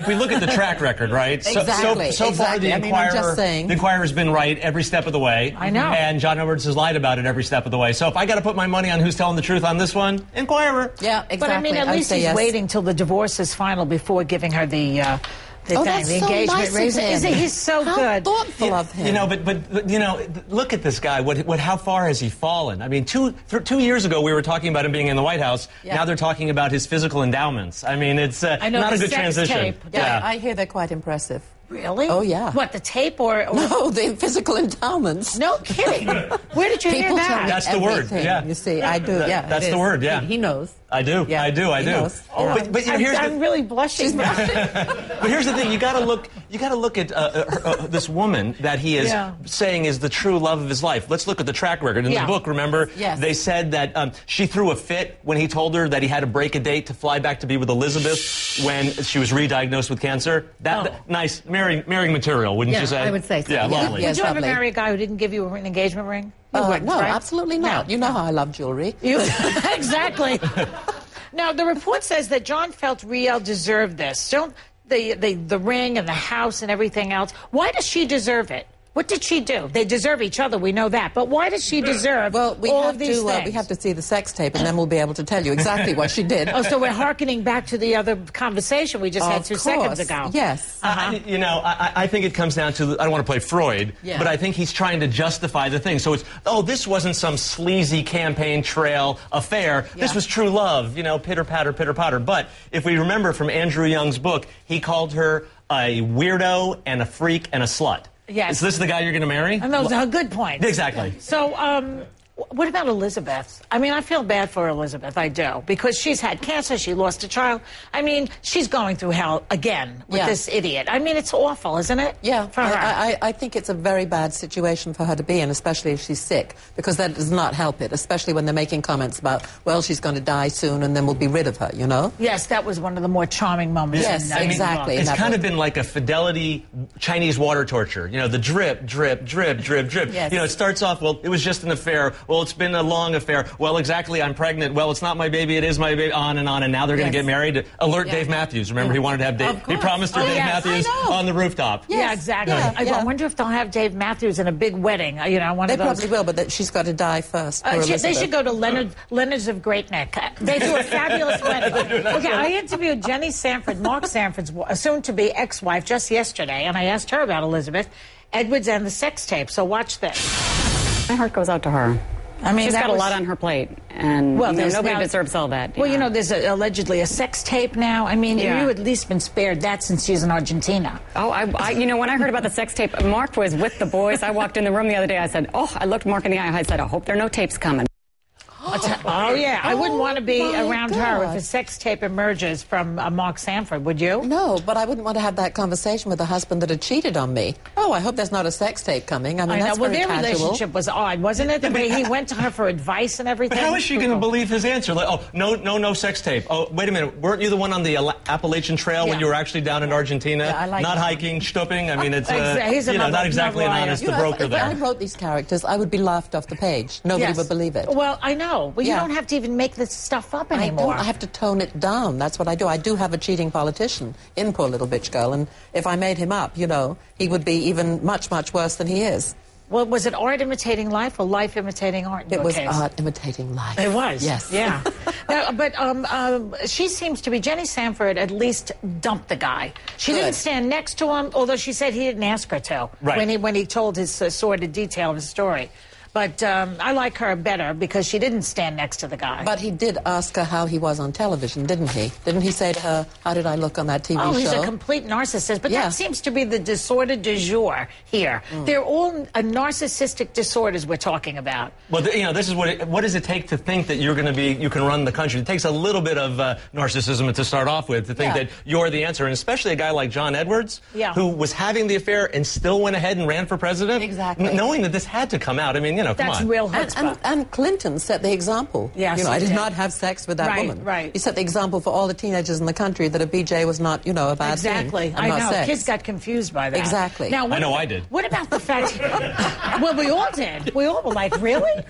we look at the track record, right? Exactly. So far, the Inquirer's been right every step of the way. I know. And John Edwards has lied about it every step of the way. So if I got to put my money on who's telling the truth on this one, Inquirer. Yeah, exactly. But I mean, at least he's waiting till the divorce is final before giving her the engagement nice ring. of him. He's so How good. thoughtful of him. You know, but you know, look at this guy. How far has he fallen? I mean, 2 years ago we were talking about him being in the White House. Yeah. Now they're talking about his physical endowments. I mean, it's not a good transition. Tape. Yeah, I hear they're quite impressive. Really? Oh, yeah. What, the tape or... No, the physical endowments. No kidding. Where did you hear that? That's the word, yeah. You see, I do, yeah. That's the word, yeah. He knows. I do, yeah. I do. Knows. Oh, yeah. but you know, I'm really blushing. But here's the thing: you got to look at this woman that he is saying is the true love of his life. Let's look at the track record in the book. Remember, they said that she threw a fit when he told her that he had to break a date to fly back to be with Elizabeth when she was re-diagnosed with cancer. That nice marrying material, wouldn't you say? I would say so. Yeah, lovely. Would you ever marry a guy who didn't give you an engagement ring? No, right? Absolutely not. No. You know how I love jewelry. Exactly. Now, the report says that John felt Rielle deserved this. Don't the ring and the house and everything else. Why does she deserve it? What did she do? They deserve each other, we know that. But why does she deserve all of these things? We have to see the sex tape, and then we'll be able to tell you exactly what she did. Oh, so we're hearkening back to the other conversation we just had 2 seconds ago. Yes. You know, I think it comes down to, I don't want to play Freud, but I think he's trying to justify the thing. So it's, this wasn't some sleazy campaign trail affair. Yeah. This was true love, you know, pitter-patter, pitter-patter. But if we remember from Andrew Young's book, he called her a weirdo and a freak and a slut. Yes. Is this the guy you're going to marry? And those are good points. Exactly. So, what about Elizabeth? I mean, I feel bad for Elizabeth, I do, because she's had cancer, she lost a child. I mean, she's going through hell again with this idiot. I mean, it's awful, isn't it? Yeah, for her. I think it's a very bad situation for her to be in, especially if she's sick, because that does not help it, especially when they're making comments about, well, she's going to die soon and then we'll be rid of her, you know? Yes, that was one of the more charming moments. Yes, exactly. It's kind of been like a fidelity Chinese water torture. You know, the drip, drip, drip, drip, drip. Yes. You know, it starts off, well, it was just an affair. Well, it's been a long affair. Well, exactly, I'm pregnant. Well, it's not my baby, it is my baby. On, and now they're going to get married. Alert Dave Matthews. Remember, he wanted to have Dave. He promised her Dave Matthews on the rooftop. Yes. Yeah, exactly. I wonder if they'll have Dave Matthews in a big wedding. You know, one of those. They probably will, but she's got to die first. They should go to Leonard's of Great Neck. They do a fabulous wedding. Okay, I interviewed Jenny Sanford, Mark Sanford's soon-to-be ex-wife, just yesterday, and I asked her about Elizabeth Edwards and the sex tape. So watch this. My heart goes out to her. I mean, she's got a lot on her plate, and nobody deserves all that. Well, you know, there's allegedly a sex tape now. I mean, you at least been spared that since she's in Argentina. Oh, you know, when I heard about the sex tape, Mark was with the boys. I walked in the room the other day. I said, I looked Mark in the eye. I said, I hope there are no tapes coming. Oh, yeah. I wouldn't want to be around her if a sex tape emerges from Mark Sanford, would you? No, but I wouldn't want to have that conversation with a husband that had cheated on me. Oh, I hope there's not a sex tape coming. I mean, that's very casual. Their relationship was odd, wasn't it? The way he went to her for advice and everything. But how is she going to believe his answer? Like, no sex tape. Oh, wait a minute. Weren't you the one on the Appalachian Trail when you were actually down in Argentina? Yeah, I like not that. Hiking, stooping. I mean, it's not exactly an honest broker there. If I wrote these characters, I would be laughed off the page. Nobody would believe it. Well, I know. Well, you don't have to even make this stuff up anymore. I have to tone it down. That's what I do. I do have a cheating politician in Poor Little Bitch Girl, and if I made him up, you know, he would be even much, much worse than he is. Well, was it art imitating life or life imitating art in It your was case? art imitating life. It was? Yes. Yeah. Now, but she seems to be, Jenny Sanford at least dumped the guy. She didn't stand next to him, although she said he didn't ask her to when he told his sordid detail of his story. But I like her better because she didn't stand next to the guy. But he did ask her how he was on television, didn't he? Didn't he say to her, how did I look on that TV show? Oh, he's a complete narcissist. But that seems to be the disorder du jour here. They're all narcissistic disorders we're talking about. Well, you know, this is what does it take to think that you can run the country? It takes a little bit of narcissism to start off with, to think that you're the answer. And especially a guy like John Edwards, who was having the affair and still went ahead and ran for president. Exactly. Knowing that this had to come out. I mean, you know, That's come on. real chutzpah. And Clinton set the example. Yes, you know, I did not have sex with that woman. Right. He set the example for all the teenagers in the country that a BJ was not, you know, a bad thing. Exactly. I know. Sex. Kids got confused by that. Exactly. Now, I know I did. What about the fact... Well, we all did. We all were like, really?